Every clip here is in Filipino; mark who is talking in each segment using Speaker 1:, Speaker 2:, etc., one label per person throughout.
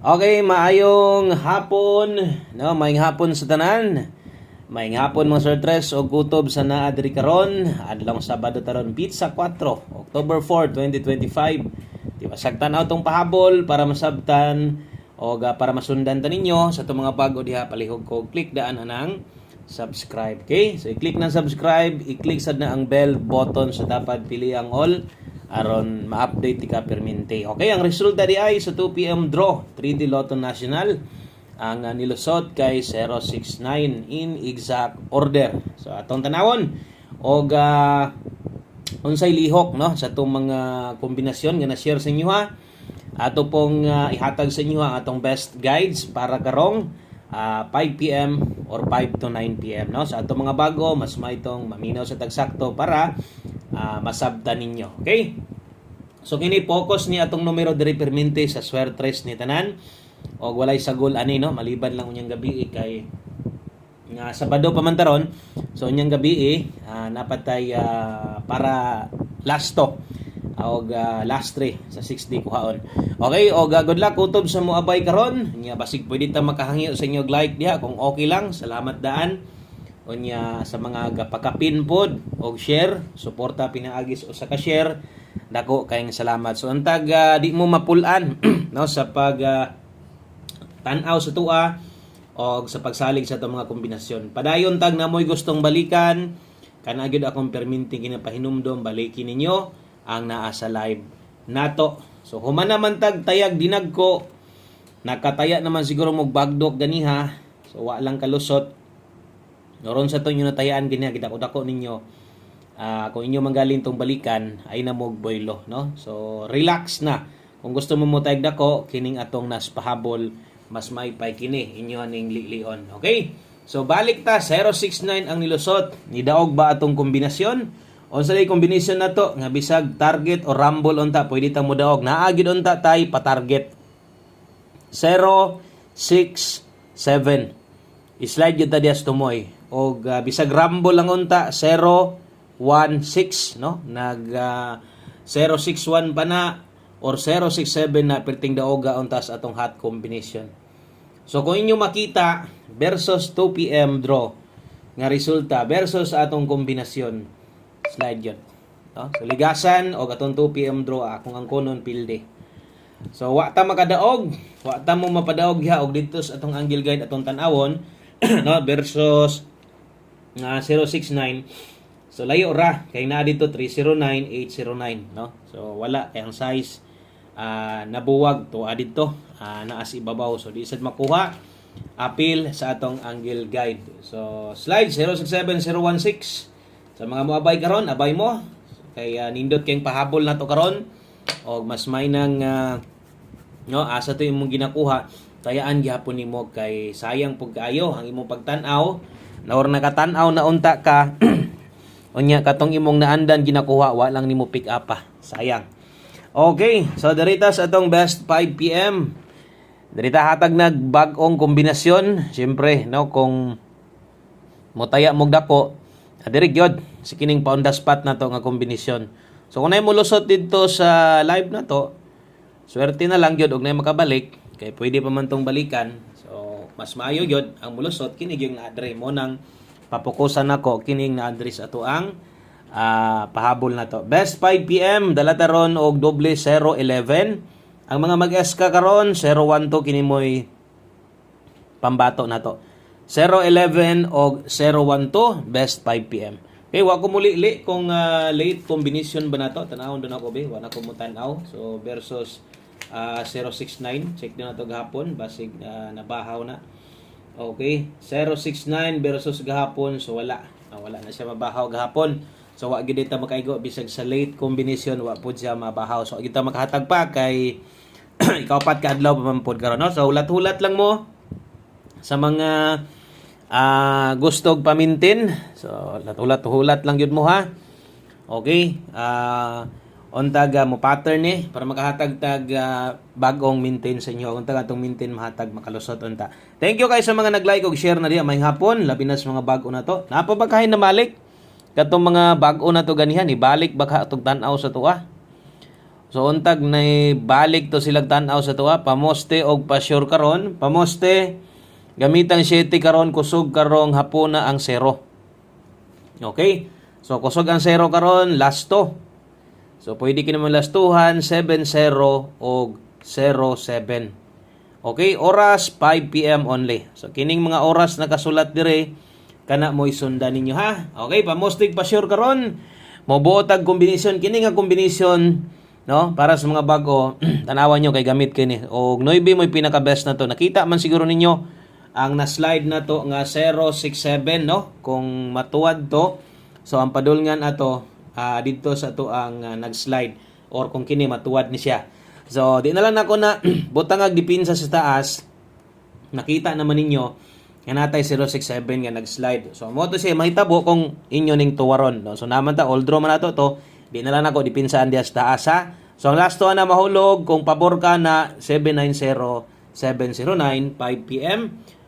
Speaker 1: Okay, maayong hapon, no, maayong hapon sa tanan. Maayong hapon mga Sir Tres o kutob sa naa diri karon, adlaw Sabado taron Pizza 4, October 4, 2025. Di ba sagtan tong pahabol para masabtan o para masundan ta ninyo sa itong mga bago diha palihog ko click daan anang subscribe. Okay? So i-click na subscribe, i-click sad na ang bell button sa dapat pili ang all aron ma-update ti ka permente. Okay, ang resulta di ay sa 2 PM draw 3D Lotto National ang nilusot kay 069 in exact order. So atong tanawon og unsay lihok no sa atong mga kombinasyon nga na-share sa inyo ha. Ato pong ihatag sa inyo ang atong best guides para karong 5 PM or 5 to 9 PM no. Sa atong mga bago mas maitong maminaw sa tagsakto para masabtan ninyo. Okay? So kini focus ni atong numero diri permente sa swertres ni tanan og walay sagol ani no maliban lang unyang gabi kay nga Sabado pa man taron. So unyang gabi napatay para lasto og last 3 sa 6D kuhaon. Okay, og good luck kutob sa moabay karon. Nya basig pwede ta makahangyo sa inyo like diha kung okay lang. Salamat daan. Unya sa mga gapakapin pod og share, suporta pinaagis o sa ka-share. Dako kayong salamat. So antag di mo mapulan no sa pag tan-aw sa tua o sa pagsalig sa itong mga kombinasyon. Padayon tag na mo'y gustong balikan, kana gyud akong perminti ginapahinumdom balikin ninyo ang naa sa live nato. So human naman tag tayag dinag ko, nakataya naman siguro mo bagdok ganiha. So wa lang kalusot. Noron sa to inyo natayaan ganiha gidako-dako ninyo. Kung inyo manggaling tong balikan ay na mog boylo no. So relax na. Kung gusto mo mo tayag dako kining atong nas pahabol mas may pay kini inyo ning lilion. Okay? So balik ta 069 ang nilusot. Nidaog ba atong kombinasyon? Unsa lay kombinasyon nato nga bisag target o rumble unta pwede ta mo daog. Naa gid unta tay pa target. 0 6 7. I-slide gyud ta diha sa tumoy. Og bisag rumble lang unta 0 1 6 no. Nag 061 pa na or 067 na perting daoga unta sa atong hot combination. So kung inyo makita versus 2 PM draw nga resulta versus atong kombinasyon, slide yun. No? So ligasan o atong 2 PM draw akong ang konon pilde. So wa ta makadaog, wa ta mo mapadaog ha og dito sa atong angle guide atong tan-awon no versus 069. So layo ra kay naa dito 309 809 no. So wala kay ang size nabuwag to dito naas ibabaw. So di sad makuha apil sa atong angle guide. So slide 067016 sa mga moabay karon abay mo kay nindot kayong pahabol nato karon og mas may nang no asa to imong ginakuha tayaan gyapon nimo kay sayang pug kaayo ang imong pagtan-aw na or nakatan-aw na unta ka unya katong imong naandan ginakuha wa lang nimo pick up pa sayang. Okay, so dirita sa atong best 5 PM. Dirita hatag nagbag-ong kombinasyon. Siyempre, no, kung motaya mog dako, diri gyud si kining pa on the spot na to nga kombinasyon. So kung nay mo lusot dito sa live na to, swerte na lang gyud og nay makabalik kay pwede pa man tong balikan. So mas maayo gyud ang mulusot kini gyud na adre mo nang papokusan nako kining na address ato ang pahabol na to. Best 5 PM dala taron og doble 011. Ang mga mag-eska karon 012 kini moy pambato na to. 011 og 012 best 5 PM. Okay, wa ko muli kung late combination ba nato tanawon do na ko be wa na ko mo tan-aw. So versus 069 check din nato gahapon basig nabahaw na. Okay, 069 versus gahapon so wala na siya mabahaw gahapon. So wa gid ta makaigo bisag sa late combination wa pud siya mabahaw. So kita makahatag pa kay ikaw pat ka adlaw pa man pud karon no. So hulat-hulat lang mo sa mga gustog pamintin. So hulat-hulat lang yun mo ha. Okay? Untag mo pattern para makahatag tag bagong maintain sa inyo. Untag atong maintain mahatag makalusot unta. Thank you kay sa mga nag-like og share na diha may hapon labi na sa mga bago na to. Napabagkahin na malik katong mga bago na to ganihan ibalik baka atong tan-aw sa tuwa. So untag na balik to silag tan-aw sa tuwa, pamoste og pa-sure karon, pamoste gamitang 7 karon, kusog karong hapuna ang 0. Okay? So kusog ang 0 karon, last 2. So pwede kini mo lastuhan 7-0 og 0-7. Okay, oras 5 PM only. So kining mga oras nakasulat dire kana mo isundan ninyo ha. Okay, pamostig pa-sure karon, mobuot ang kombinasyon kini nga kombinasyon, no, para sa mga bago. Tanawan nyo kay gamit kini og 9 mo pinaka best na to. Nakita man siguro ninyo ang na-slide na to nga 067, no, kung matuwad to. So ang padulngan ato dito sa to ang nag-slide or kung kini matuwad ni siya. So di na lang nako na butangag dipinsa sa taas. Nakita naman ninyo nga natay 067 nga nag-slide. So mo to siya mahitabo kung inyo ning tuwaron, no. So naman ta all draw man nato to. Di na lang ako dipinsaan diya sa taas ha. So ang last to na mahulog kung pabor ka na 790-709 5 PM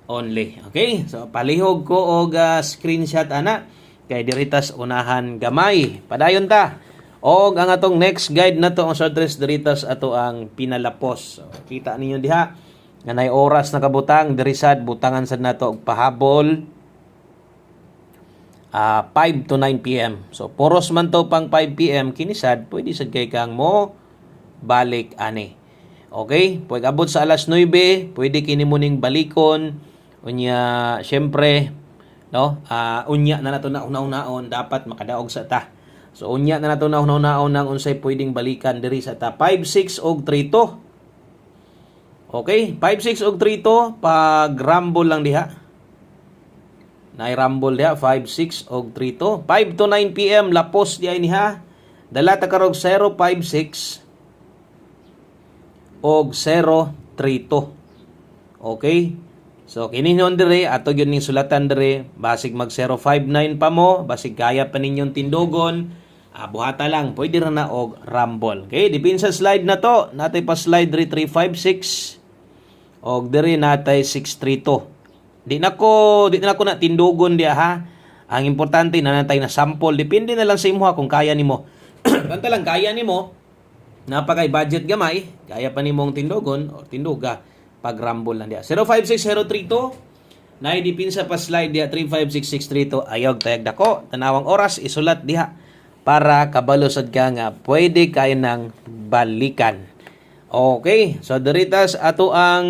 Speaker 1: only. Okay? So palihog ko og screenshot ana kay diritas unahan gamay. Padayon ta. Og ang atong next guide na to ang short dress diritas ato ang pinalapos. So kita ninyo diha nga nay oras na kabutang diri sad butangan sad nato og pahabol 5 to 9 PM. So, poros man to pang 5 PM, kinisad, pwede sad kay kang mo balik ani. Okay? Pwede abot sa alas 9, pwede kini mo ning balikon. Unya, syempre, no? Unya na nato na una-unaon, dapat makadaog sa ta. So, unya na nato na una-unaon nang unsay pwedeng balikan diri sa ta. 5, 6, og 3 to. Okay? 5, 6, og 3 to, pag rumble lang diha. Rumble diha 5, 6 og 3 to. 5 to 9 PM lapos diha ini ha. Dala ta karog 0, 5, 6 og 0, 3 to. Okay? So kini nun dire ato gyud ning sulatan dire basig mag 059 pa mo, basig kaya pa ninyong tindogon. Buhata lang, pwede ra na og rumble. Okay, dipin sa slide na to, natay pa slide dire 356 og dire natay 632. Di na ko na tindugon diya ha. Ang importante na natay na sample, depende na lang sa imo ha kung kaya nimo. Kanta lang kaya nimo, napakay budget gamay, kaya pa nimong tindogon o tinduga pag rumble lang diya. 056032 nay dipinsa pa slide diya 356632 ayog tayag dako tanawang oras isulat diha para kabalo sad ka nga pwede kayo nang balikan. Okay, so diritas ato ang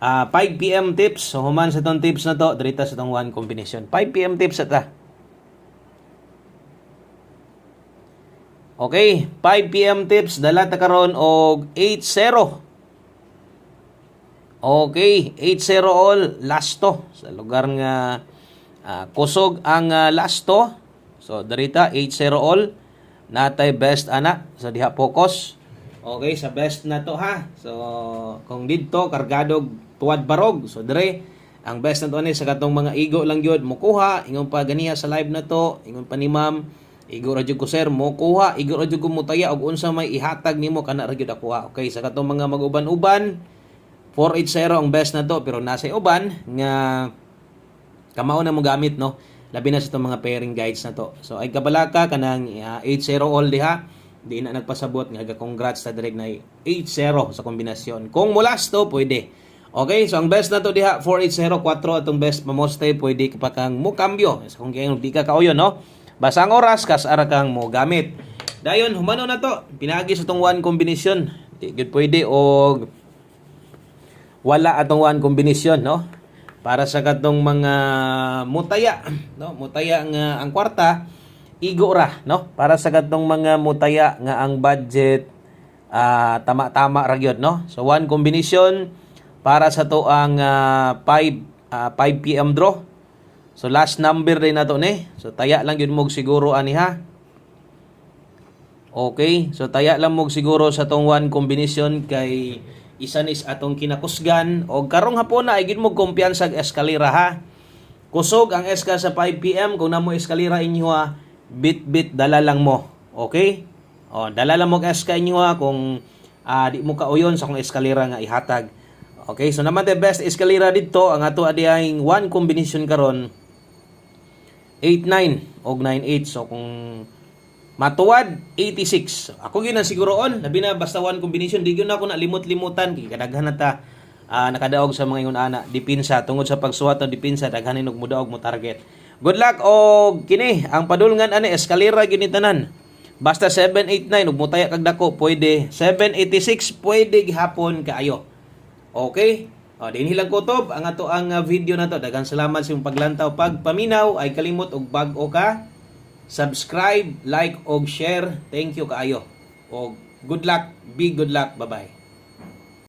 Speaker 1: 5 PM tips. So human sa tong tips na to diritas sa tong one combination. 5 PM tips ata. Okay, 5 PM tips dala ta karon og 8-0. Okay, 8-0 all last to sa lugar nga kusog ang last to. So darita 8-0 all natay best ana so diha focus. Okay, sa best na to ha. So kung didto kargadog tuwad barog. So dire ang best na to ani sa katong mga igo lang gyud mo kuha ingon pa ganiya sa live na to, ingon pa ni ma'am, igo ra jud ko sir mo kuha, igo ra jud ko mo taya og unsa may ihatag nimo kana ra gyud ako ha. Okay, sa katong mga mag-uban-uban 480 ang best na to pero nasa uban nga kamao na mo gamit no. Labi na sa itong mga pairing guides na to. So ay kabalaka kanang 8-0 all diha. Di na nagpasabot nga congrats ta direct na 8-0 sa kombinasyon. Kung mulas to pwede. Okay, so ang best na to diha 480 4 atong best mamoste pwede pa kang mo kambyo. So kung kayo di ka kauyon no. Basta ang oras kas ara kang mo gamit. Dayon humano na to. Pinagi sa tong one combination. Di gid pwede og wala atong one combination no. Para sa katong mga mutaya no, mutaya nga ang kwarta igo ra no. Para sa katong mga mutaya nga ang budget tama-tama ra gyud no. So one combination para sa to ang 5 PM draw. So last number din nato ni. So taya lang gyud mo siguro ani ha. Okay, so taya lang mo siguro sa tong one combination kay isa is atong kinakusgan o karong hapon na ay gid mo kumpiyansa sa eskalera ha. Kusog ang eska sa 5 PM kung namo eskalera inyo ha, bit dala lang mo. Okay? O dala lang mo eska inyo ha kung di mo kauyon sa kung eskalera nga ihatag. Okay, so naman the best eskalera dito ang ato adiyang one combination karon 8-9 og 9-8. So kung Matuwad 86. Ako gyud ang siguroon, labi na basta one combination, di gyud na ako nalimot-limutan kay kadaghan na ta nakadaog sa mga ingon ana dipinsa tungod sa pagsuwat ng dipinsa daghanin og mudaog mo target. Good luck og kini ang padulngan ani eskalera gyud ni tanan. Basta 789 ug mutaya kag dako pwede, 786 pwede gihapon kaayo. Okay? O dinhi lang kutob ang ato ang video na to. Daghang salamat sa imong paglantaw, pagpaminaw, ay kalimot og bag-o ka subscribe, like og share. Thank you kaayo. Og good luck, big good luck. Bye-bye.